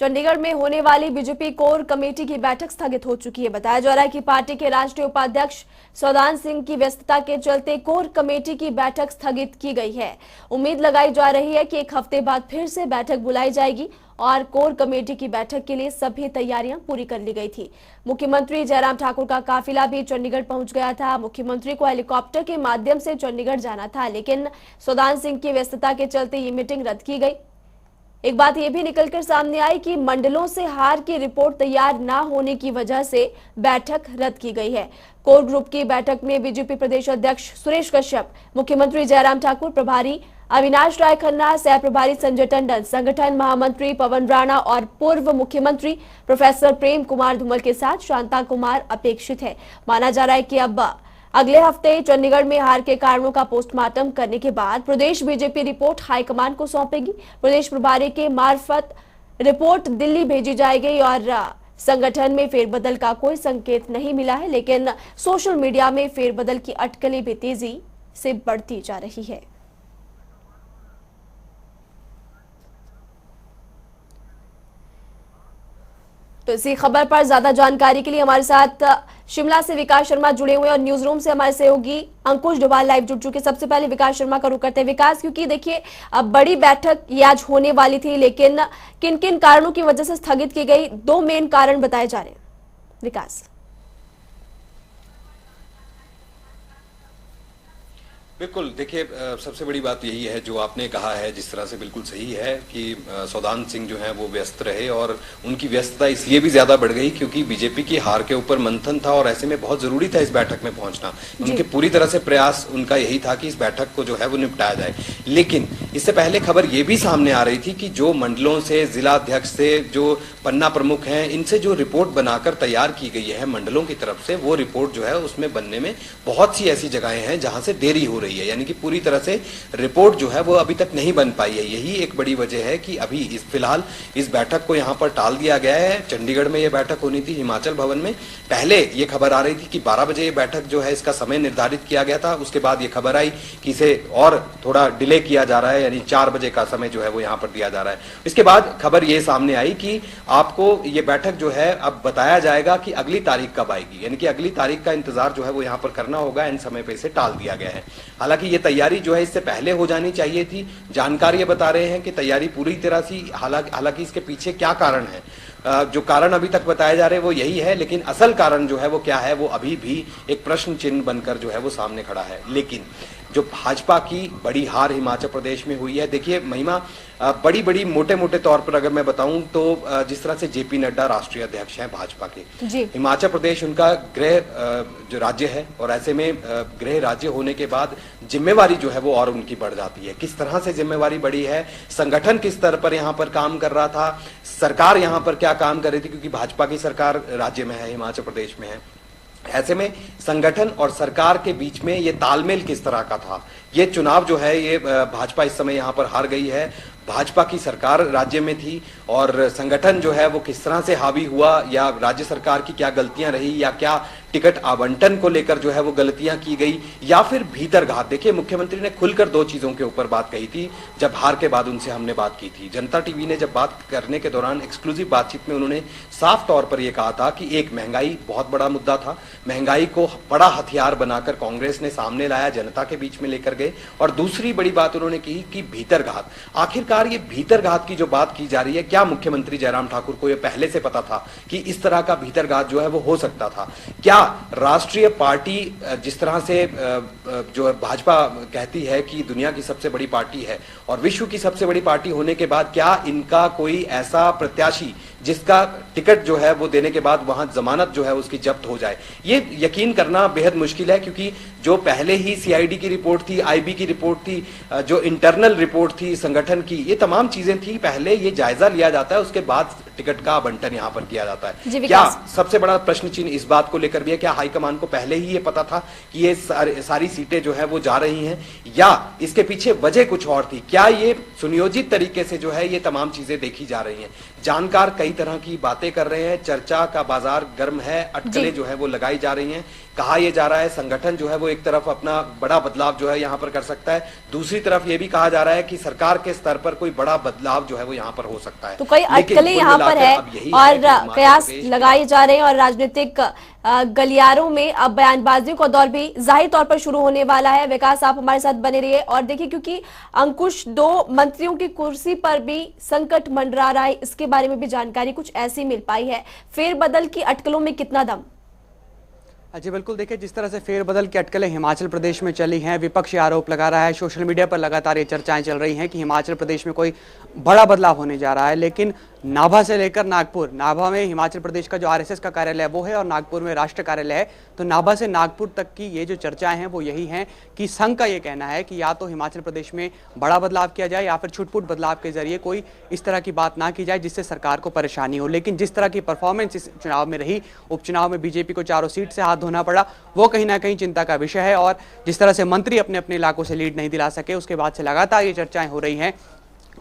चंडीगढ़ में होने वाली बीजेपी कोर कमेटी की बैठक स्थगित हो चुकी है। बताया जा रहा है कि पार्टी के राष्ट्रीय उपाध्यक्ष सौदान सिंह की व्यस्तता के चलते कोर कमेटी की बैठक स्थगित की गई है। उम्मीद लगाई जा रही है कि एक हफ्ते बाद फिर से बैठक बुलाई जाएगी और कोर कमेटी की बैठक के लिए सभी तैयारियां पूरी कर ली गई थी। मुख्यमंत्री जयराम ठाकुर का काफिला भी चंडीगढ़ पहुंच गया था। मुख्यमंत्री को हेलीकॉप्टर के माध्यम से चंडीगढ़ जाना था, लेकिन सौदान सिंह की व्यस्तता के चलते ये मीटिंग रद्द की गई। एक बात यह भी निकलकर सामने आई कि मंडलों से हार की रिपोर्ट तैयार न होने की वजह से बैठक रद्द की गई है। कोर ग्रुप की बैठक में बीजेपी प्रदेश अध्यक्ष सुरेश कश्यप, मुख्यमंत्री जयराम ठाकुर, प्रभारी अविनाश राय खन्ना, सह प्रभारी संजय टंडन, संगठन महामंत्री पवन राणा और पूर्व मुख्यमंत्री प्रोफेसर प्रेम कुमार धूमल के साथ शांता कुमार अपेक्षित है। माना जा रहा है कि अब अगले हफ्ते चंडीगढ़ में हार के कारणों का पोस्टमार्टम करने के बाद प्रदेश बीजेपी रिपोर्ट हाईकमान को सौंपेगी। प्रदेश प्रभारी के मार्फत रिपोर्ट दिल्ली भेजी जाएगी और संगठन में फेरबदल का कोई संकेत नहीं मिला है, लेकिन सोशल मीडिया में फेरबदल की अटकलें भी तेजी से बढ़ती जा रही है। तो इसी खबर पर ज्यादा जानकारी के लिए हमारे साथ शिमला से विकास शर्मा जुड़े हुए और न्यूज रूम से हमारे सहयोगी अंकुश डोभाल लाइव जुड़ चुके। सबसे पहले विकास शर्मा का रुख करते हैं। विकास, क्योंकि देखिए अब बड़ी बैठक ये आज होने वाली थी, लेकिन किन किन कारणों की वजह से स्थगित की गई, दो मेन कारण बताए जा रहे हैं। विकास। बिल्कुल, देखिए सबसे बड़ी बात यही है जो आपने कहा है, जिस तरह से बिल्कुल सही है कि सौदान सिंह जो है वो व्यस्त रहे और उनकी व्यस्तता इसलिए भी ज्यादा बढ़ गई क्योंकि बीजेपी की हार के ऊपर मंथन था और ऐसे में बहुत जरूरी था इस बैठक में पहुंचना। उनके पूरी तरह से प्रयास उनका यही था कि इस बैठक को जो है वो निपटाया जाए। लेकिन इससे पहले खबर ये भी सामने आ रही थी कि जो मंडलों से, जिला अध्यक्ष से, जो पन्ना प्रमुख हैं, इनसे जो रिपोर्ट बनाकर तैयार की गई है मंडलों की तरफ से, वो रिपोर्ट जो है उसमें बनने में बहुत सी ऐसी जगहें हैं जहां से देरी हो रही है, यानी कि पूरी तरह से रिपोर्ट जो है वो अभी तक नहीं बन पाई है। यही एक बड़ी वजह है कि अभी फिलहाल इस बैठक को यहां पर टाल दिया गया है। चंडीगढ़ में यह बैठक होनी थी, हिमाचल भवन में पहले ये खबर आ रही थी कि 12 बजे ये बैठक जो है इसका समय निर्धारित किया गया था। उसके बाद ये खबर आई कि इसे और थोड़ा डिले किया जा रहा है, यानी 4 बजे का समय जो है वो यहां पर दिया जा रहा है। इसके बाद खबर ये सामने आई कि आपको ये बैठक जो है अब बताया जाएगा कि अगली तारीख कब आएगी, यानी कि अगली तारीख का इंतजार जो है वो यहां पर करना होगा। इन समय पे इसे टाल दिया गया है। हालांकि ये तैयारी जो है इससे पहले हो जानी चाहिए थी। जानकार ये बता रहे हैं कि तैयारी पूरी तरह से, हालांकि इसके पीछे क्या कारण है, जो कारण अभी तक बताए जा रहे हैं वो यही है, लेकिन असल कारण जो है वो क्या है वो अभी भी एक प्रश्न चिन्ह बनकर जो है वो सामने खड़ा है। लेकिन जो भाजपा की बड़ी हार हिमाचल प्रदेश में हुई है, देखिए महिमा, बड़ी मोटे मोटे तौर पर अगर मैं बताऊं तो जिस तरह से जेपी नड्डा राष्ट्रीय अध्यक्ष हैं भाजपा के, हिमाचल प्रदेश उनका गृह जो राज्य है और ऐसे में गृह राज्य होने के बाद जिम्मेवारी जो है वो और उनकी बढ़ जाती है। किस तरह से जिम्मेवारी बढ़ी है, संगठन किस स्तर पर यहाँ पर काम कर रहा था, सरकार यहाँ पर क्या काम कर रही थी, क्योंकि भाजपा की सरकार राज्य में है, हिमाचल प्रदेश में है। ऐसे में संगठन और सरकार के बीच में ये तालमेल किस तरह का था, ये चुनाव जो है ये भाजपा इस समय यहाँ पर हार गई है। भाजपा की सरकार राज्य में थी और संगठन जो है वो किस तरह से हावी हुआ, या राज्य सरकार की क्या गलतियां रही, या क्या टिकट आवंटन को लेकर जो है वो गलतियां की गई, या फिर भीतरघात। देखिए मुख्यमंत्री ने खुलकर दो चीजों के ऊपर बात कही थी जब हार के बाद उनसे हमने बात की थी। जनता टीवी ने जब बात करने के दौरान एक्सक्लूसिव बातचीत में उन्होंने साफ तौर पर यह कहा था कि एक महंगाई बहुत बड़ा मुद्दा था, महंगाई को बड़ा हथियार बनाकर कांग्रेस ने सामने लाया, जनता के बीच में लेकर गए। और दूसरी बड़ी बात उन्होंने की कि भीतरघात, आखिरकार ये भीतरघात की जो बात की जा रही है, क्या मुख्यमंत्री जयराम ठाकुर को यह पहले से पता था कि इस तरह का भीतरघात जो है वो हो सकता था? क्या राष्ट्रीय पार्टी जिस तरह से जो भाजपा कहती है कि दुनिया की सबसे बड़ी पार्टी है और विश्व की सबसे बड़ी पार्टी होने के बाद, क्या इनका कोई ऐसा प्रत्याशी जिसका टिकट जो है वो देने के बाद वहां जमानत जो है उसकी जब्त हो जाए? ये यकीन करना बेहद मुश्किल है, क्योंकि जो पहले ही सीआईडी की रिपोर्ट थी, आईबी की रिपोर्ट थी, जो इंटरनल रिपोर्ट थी संगठन की, ये तमाम चीजें थी। पहले ये जायजा लिया जाता है, उसके बाद टिकट का आवंटन यहाँ पर किया जाता है। क्या सबसे बड़ा प्रश्न चिन्ह इस बात को लेकर भी है, क्या हाईकमान को पहले ही ये पता था कि ये सारी सीटें जो है वो जा रही हैं, या इसके पीछे वजह कुछ और थी? क्या ये सुनियोजित तरीके से जो है ये तमाम चीजें देखी जा रही हैं? जानकार कई तरह की बातें कर रहे हैं, चर्चा का बाजार गर्म है, अटकलें जो है वो लगाई जा रही हैं कहा यह जा रहा है संगठन जो है वो एक तरफ अपना बड़ा बदलाव जो है यहाँ पर कर सकता है, दूसरी तरफ ये भी कहा जा रहा है कि सरकार के स्तर पर कोई बड़ा बदलाव जो है वो यहाँ पर हो सकता है। तो कई अटकलें यहाँ पर है और कयास लगाए जा रहे हैं और राजनीतिक गलियारों में अब बयानबाजियों का दौर भी जाहिर तौर पर शुरू होने वाला है। विकास, आप हमारे साथ बने रहिए और देखिए, क्योंकि अंकुश 2 मंत्रियों की कुर्सी पर भी संकट मंडरा रहा है, इसके बारे में भी जानकारी कुछ ऐसी मिल पाई है। फेरबदल की अटकलों में कितना दम? जी बिल्कुल, देखिए जिस तरह से फेरबदल की अटकलें हिमाचल प्रदेश में चली हैं, विपक्ष आरोप लगा रहा है, सोशल मीडिया पर लगातार ये चर्चाएं चल रही हैं कि हिमाचल प्रदेश में कोई बड़ा बदलाव होने जा रहा है। लेकिन नाभा से लेकर नागपुर, नाभा में हिमाचल प्रदेश का जो आरएसएस का कार्यालय वो है और नागपुर में राष्ट्र कार्यालय है, तो नाभा से नागपुर तक की ये जो चर्चाएं हैं वो यही हैं कि संघ का ये कहना है कि या तो हिमाचल प्रदेश में बड़ा बदलाव किया जाए या फिर छुटपुट बदलाव के जरिए कोई इस तरह की बात ना की जाए जिससे सरकार को परेशानी हो। लेकिन जिस तरह की परफॉर्मेंस इस चुनाव में रही, उपचुनाव में बीजेपी को 4 सीट से हाथ धोना पड़ा, वो कहीं ना कहीं चिंता का विषय है। और जिस तरह से मंत्री अपने अपने इलाकों से लीड नहीं दिला सके, उसके बाद से लगातार ये चर्चाएं हो रही हैं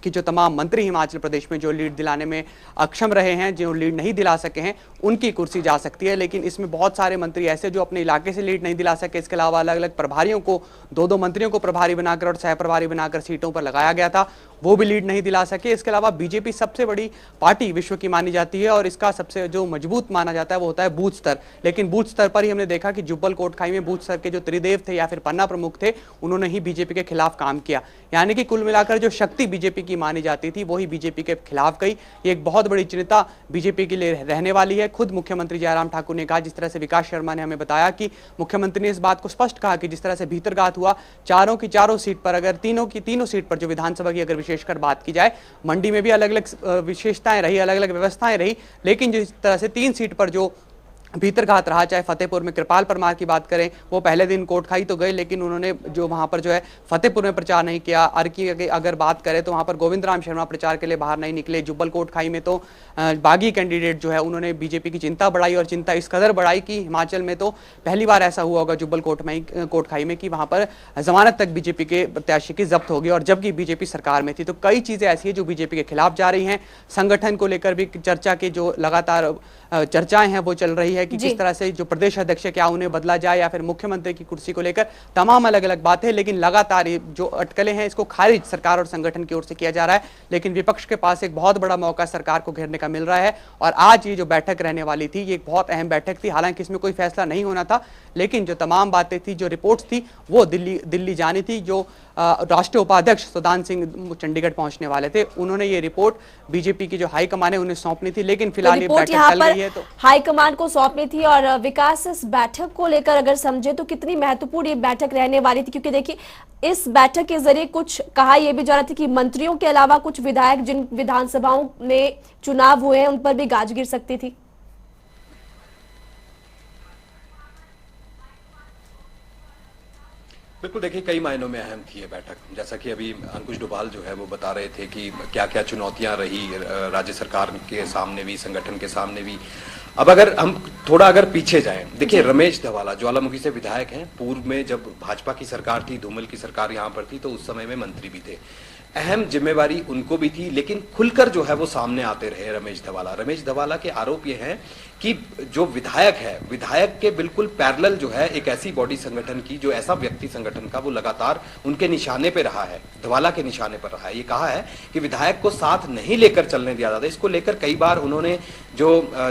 कि जो तमाम मंत्री हिमाचल प्रदेश में जो लीड दिलाने में अक्षम रहे हैं, जो लीड नहीं दिला सके हैं, उनकी कुर्सी जा सकती है। लेकिन इसमें बहुत सारे मंत्री ऐसे जो अपने इलाके से लीड नहीं दिला सके, इसके अलावा अलग अलग प्रभारियों को, 2-2 मंत्रियों को प्रभारी बनाकर और सह प्रभारी बनाकर सीटों पर लगाया गया था, वो भी लीड नहीं दिला सके। इसके अलावा बीजेपी सबसे बड़ी पार्टी विश्व की मानी जाती है और इसका सबसे जो मजबूत माना जाता है वो होता है बूथ स्तर। लेकिन बूथ स्तर पर ही हमने देखा कि जुब्बल कोटखाई में बूथ स्तर के जो त्रिदेव थे या फिर पन्ना प्रमुख थे, उन्होंने ही बीजेपी के खिलाफ काम किया। यानी कि कुल मिलाकर जो शक्ति बीजेपी की मानी जाती थी वही बीजेपी के खिलाफ गई। ये एक बहुत बड़ी चिंता बीजेपी के लिए रहने वाली है। खुद मुख्यमंत्री जयराम ठाकुर ने कहा, जिस तरह से विकास शर्मा ने हमें बताया कि मुख्यमंत्री ने इस बात को स्पष्ट कहा कि जिस तरह से भीतरघात हुआ, चारों की चारों सीट पर, अगर तीनों की तीनों सीट पर जो विधानसभा की अगर विशेषकर बात की जाए, मंडी में भी अलग अलग विशेषताएं रही, अलग अलग व्यवस्थाएं रही, लेकिन जिस तरह से 3 सीट पर जो भीतरघात रहा, चाहे फतेहपुर में कृपाल परमार की बात करें, वो पहले दिन कोटखाई तो गए लेकिन उन्होंने जो वहां पर जो है फतेहपुर में प्रचार नहीं किया। अर्की की अगर बात करें तो वहां पर गोविंद राम शर्मा प्रचार के लिए बाहर नहीं निकले। जुब्बल कोटखाई में तो बागी कैंडिडेट जो है उन्होंने बीजेपी की चिंता बढ़ाई और चिंता इस कदर बढ़ाई कि हिमाचल में तो पहली बार ऐसा हुआ होगा जुब्बल कोटखाई में कि वहां पर जमानत तक बीजेपी के प्रत्याशी की जब्त होगी, और जबकि बीजेपी सरकार में थी। तो कई चीजें ऐसी है जो बीजेपी के खिलाफ जा रही हैं। संगठन को लेकर भी चर्चा के जो लगातार चर्चाएं हैं वो चल रही है कि किस तरह से जो प्रदेश अध्यक्ष है क्या उन्हें बदला जाए या फिर मुख्यमंत्री की कुर्सी को लेकर तमाम अलग अलग बातें। लेकिन लगातार जो अटकलें हैं इसको खारिज सरकार और संगठन की ओर से किया जा रहा है। लेकिन विपक्ष के पास एक बहुत बड़ा मौका सरकार को घेरने का मिल रहा है और आज ये जो बैठक रहने वाली थी ये एक बहुत अहम बैठक थी। हालांकि इसमें कोई फैसला नहीं होना था, लेकिन जो तमाम बातें थी, जो रिपोर्ट्स थी, वो दिल्ली जानी थी। जो राष्ट्रीय उपाध्यक्ष सौदान सिंह चंडीगढ़ पहुंचने वाले थे, उन्होंने ये रिपोर्ट बीजेपी की जो हाईकमान है उन्हें सौंपनी थी। लेकिन फिलहाल ये बैठक चल रही है तो हाईकमान को सौंपनी थी। और विकास, इस बैठक को लेकर अगर समझे तो कितनी महत्वपूर्ण ये बैठक रहने वाली थी, क्योंकि देखिए इस बैठक के जरिए कुछ कहा यह भी जा रहा था कि मंत्रियों के अलावा कुछ विधायक जिन विधानसभाओं में चुनाव हुए हैं उन पर भी गाज गिर सकती थी। बिल्कुल, देखिए कई मायनों में अहम थी ये बैठक। जैसा कि अभी अंकुश डोभाल जो है वो बता रहे थे कि क्या क्या चुनौतियां रही राज्य सरकार के सामने भी, संगठन के सामने भी। अब अगर हम थोड़ा पीछे जाएं, देखिए रमेश धवाला ज्वालामुखी से विधायक हैं। पूर्व में जब भाजपा की सरकार थी, धूमल की सरकार यहाँ पर थी, तो उस समय में मंत्री भी थे। अहम जिम्मेवारी उनको भी थी, लेकिन खुलकर जो है वो सामने आते रहे रमेश धवाला। रमेश धवाला के आरोप ये हैं कि जो विधायक है, विधायक के बिल्कुल पैरेलल जो है एक ऐसी बॉडी संगठन की, जो ऐसा व्यक्ति संगठन का, वो लगातार उनके निशाने पे रहा है, धवाला के निशाने पर रहा है। ये कहा है कि विधायक को साथ नहीं लेकर चलने दिया जाता। इसको लेकर कई बार उन्होंने जो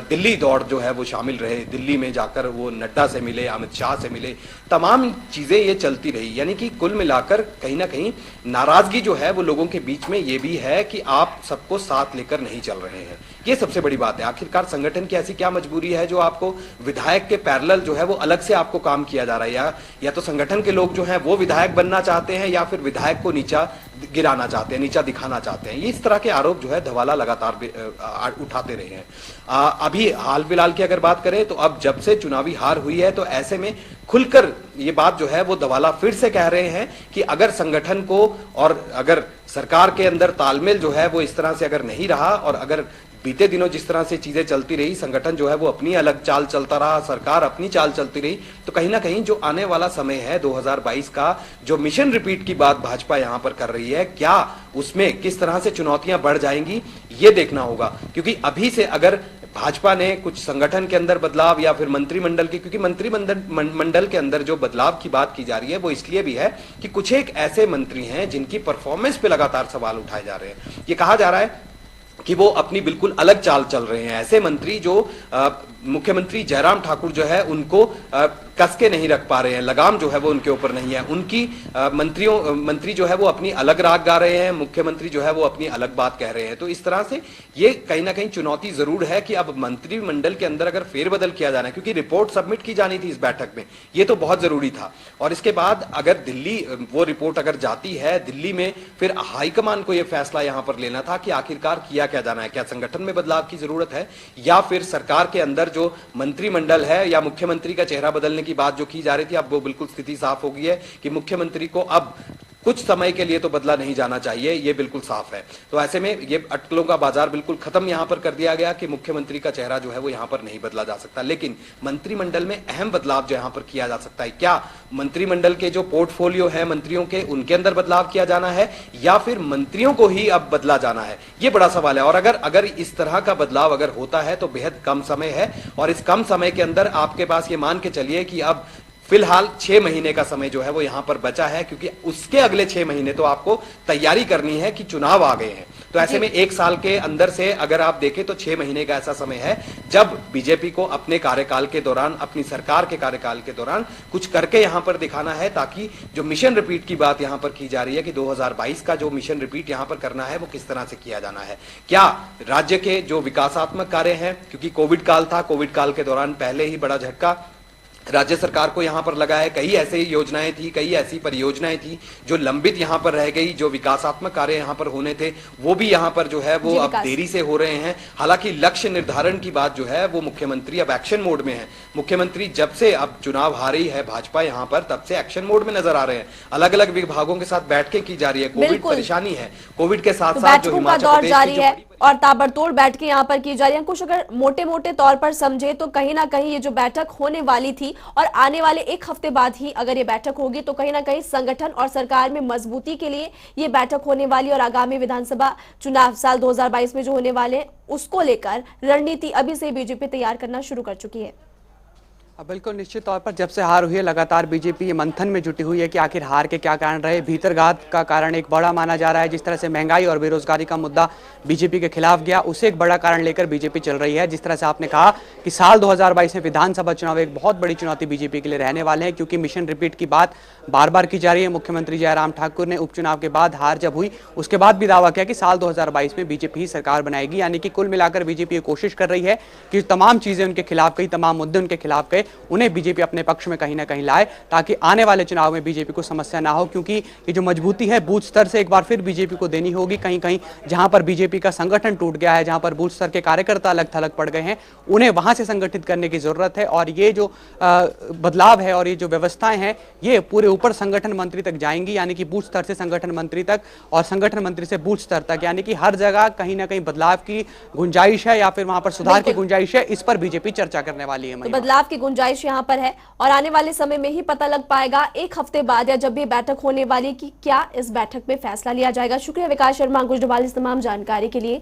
दिल्ली दौड़ जो है वो शामिल रहे, दिल्ली में जाकर वो नड्डा से मिले, अमित शाह से मिले, तमाम चीजें ये चलती रही। यानी कि कुल मिलाकर कहीं ना कहीं नाराजगी जो है वो लोगों के बीच में ये भी है कि आप सबको साथ लेकर नहीं चल रहे हैं। ये सबसे बड़ी बात है। आखिरकार संगठन की ऐसी क्या मजबूरी है जो आपको विधायक के पैरेलल जो है वो अलग से आपको काम किया जा रहा है? या तो संगठन के लोग जो हैं वो विधायक बनना चाहते हैं या फिर विधायक को नीचा गिराना चाहते हैं, नीचा दिखाना चाहते हैं। ये इस तरह के आरोप जो है धवाला लगातार उठाते रहे हैं। अभी हाल फिलहाल की अगर बात करें तो अब जब से चुनावी हार हुई है तो ऐसे में खुलकर ये बात जो है वो धवाला फिर से कह रहे हैं कि अगर संगठन को और अगर सरकार के अंदर तालमेल जो है वो इस तरह से अगर नहीं रहा और अगर बीते दिनों जिस तरह से चीजें चलती रही, संगठन जो है वो अपनी अलग चाल चलता रहा, सरकार अपनी चाल चलती रही, तो कहीं ना कहीं जो आने वाला समय है 2022 का, जो मिशन रिपीट की बात भाजपा यहां पर कर रही है, क्या उसमें किस तरह से चुनौतियां बढ़ जाएंगी ये देखना होगा। क्योंकि अभी से अगर भाजपा ने कुछ संगठन के अंदर बदलाव या फिर मंत्रिमंडल के, क्योंकि मंत्रिमंडल के अंदर जो बदलाव की बात की जा रही है वो इसलिए भी है कि कुछ एक ऐसे मंत्री हैं जिनकी परफॉर्मेंस पे लगातार सवाल उठाए जा रहे हैं। ये कहा जा रहा है कि वो अपनी बिल्कुल अलग चाल चल रहे हैं। ऐसे मंत्री जो मुख्यमंत्री जयराम ठाकुर जो है उनको कस के नहीं रख पा रहे हैं, लगाम जो है वो उनके ऊपर नहीं है। उनकी मंत्री जो है वो अपनी अलग राग गा रहे हैं, मुख्यमंत्री जो है वो अपनी अलग बात कह रहे हैं। तो इस तरह से ये कहीं ना कहीं चुनौती जरूर है कि अब मंत्रिमंडल के अंदर अगर फेरबदल किया जाना है, क्योंकि रिपोर्ट सबमिट की जानी थी इस बैठक में, ये तो बहुत जरूरी था। और इसके बाद अगर दिल्ली वो रिपोर्ट अगर जाती है दिल्ली में, फिर हाईकमान को यह फैसला यहां पर लेना था कि आखिरकार किया क्या जाना है, क्या संगठन में बदलाव की जरूरत है या फिर सरकार के अंदर जो मंत्रिमंडल है या मुख्यमंत्री का चेहरा बदलने की बात जो की जा रही थी, अब वो बिल्कुल स्थिति साफ हो गई है कि मुख्यमंत्री को अब कुछ समय के लिए तो बदला नहीं जाना चाहिए, ये बिल्कुल साफ है। तो ऐसे में ये अटकलों का बाजार बिल्कुल खत्म यहां पर कर दिया गया कि मुख्यमंत्री का चेहरा जो है वो यहां पर नहीं बदला जा सकता। लेकिन मंत्रिमंडल में अहम बदलाव जो यहां पर किया जा सकता है, क्या मंत्रिमंडल के जो पोर्टफोलियो है मंत्रियों के, उनके अंदर बदलाव किया जाना है या फिर मंत्रियों को ही अब बदला जाना है, ये बड़ा सवाल है। और अगर इस तरह का बदलाव अगर होता है तो बेहद कम समय है, और इस कम समय के अंदर आपके पास ये मान के चलिए कि अब फिलहाल 6 महीने का समय जो है वो यहां पर बचा है, क्योंकि उसके अगले 6 महीने तो आपको तैयारी करनी है कि चुनाव आ गए हैं। तो ऐसे में 1 साल के अंदर से अगर आप देखें तो 6 महीने का ऐसा समय है जब बीजेपी को अपने कार्यकाल के दौरान, अपनी सरकार के कार्यकाल के दौरान कुछ करके यहां पर दिखाना है, ताकि जो मिशन रिपीट की बात यहां पर की जा रही है कि 2022 का जो मिशन रिपीट यहां पर करना है वो किस तरह से किया जाना है। क्या राज्य के जो विकासात्मक कार्य हैं, क्योंकि कोविड काल था, कोविड काल के दौरान पहले ही बड़ा झटका राज्य सरकार को यहां पर लगा है, कई ऐसे योजनाएं थी, कई ऐसी परियोजनाएं थी जो लंबित यहां पर रह गई, जो विकासात्मक कार्य यहां पर होने थे वो भी यहां पर जो है वो अब देरी से हो रहे हैं। हालांकि लक्ष्य निर्धारण की बात जो है वो मुख्यमंत्री अब एक्शन मोड में है। मुख्यमंत्री जब से अब चुनाव हारी है भाजपा यहां पर, तब से एक्शन मोड में नजर आ रहे हैं। अलग अलग विभागों के साथ बैठकें की जा रही है, कोविड परेशानी है, कोविड के साथ साथ जो हिमाचल प्रदेश की और ताबड़तोड़ बैठकें यहाँ पर की जा रही हैं। कुछ अगर मोटे मोटे तौर पर समझे तो कहीं ना कहीं ये जो बैठक होने वाली थी और आने वाले 1 हफ्ते बाद ही अगर ये बैठक होगी तो कहीं ना कहीं संगठन और सरकार में मजबूती के लिए ये बैठक होने वाली, और आगामी विधानसभा चुनाव साल 2022 में जो होने वाले हैं उसको लेकर रणनीति अभी से बीजेपी तैयार करना शुरू कर चुकी है। बिल्कुल निश्चित तौर पर जब से हार हुई है लगातार बीजेपी ये मंथन में जुटी हुई है कि आखिर हार के क्या कारण रहे। भीतरघात का कारण एक बड़ा माना जा रहा है, जिस तरह से महंगाई और बेरोजगारी का मुद्दा बीजेपी के खिलाफ गया, उसे एक बड़ा कारण लेकर बीजेपी चल रही है। जिस तरह से आपने कहा कि साल 2022 में विधानसभा चुनाव एक बहुत बड़ी चुनौती बीजेपी के लिए रहने वाले हैं, क्योंकि मिशन रिपीट की बात बार बार की जा रही है। मुख्यमंत्री जयराम ठाकुर ने उपचुनाव के बाद, हार जब हुई उसके बाद भी दावा किया कि साल 2022 में बीजेपी ही सरकार बनाएगी। यानी कि कुल मिलाकर बीजेपी ये कोशिश कर रही है कि तमाम चीजें उनके खिलाफ कही, तमाम मुद्दे उनके खिलाफ कहे, उन्हें बीजेपी अपने पक्ष में कहीं ना कहीं लाए, ताकि आने वाले चुनाव में बीजेपी को समस्या ना हो। क्योंकि ये जो मजबूती है बूथ स्तर से एक बार फिर बीजेपी को देनी होगी। कहीं कहीं जहां पर बीजेपी का संगठन टूट गया है, जहां पर बूथ स्तर के कार्यकर्ता अलग थलग पड़ गए हैं, उन्हें वहां से संगठित करने की जरूरत है। और ये जो बदलाव है और ये जो व्यवस्थाएं हैं ये पूरे ऊपर संगठन मंत्री तक जाएंगी, यानी कि बूथ स्तर से संगठन मंत्री तक और संगठन मंत्री से बूथ स्तर तक, यानी कि हर जगह कहीं ना कहीं बदलाव की गुंजाइश है या फिर वहां पर सुधार की गुंजाइश है। इस पर बीजेपी चर्चा करने वाली है। तो बदलाव की गुंजाइश यहां पर है और आने वाले समय में ही पता लग पाएगा 1 हफ्ते बाद या जब भी बैठक होने वाली कि क्या इस बैठक में फैसला लिया जाएगा। शुक्रिया विकास शर्मा, अंकुश डोभाल, इस तमाम जानकारी के लिए।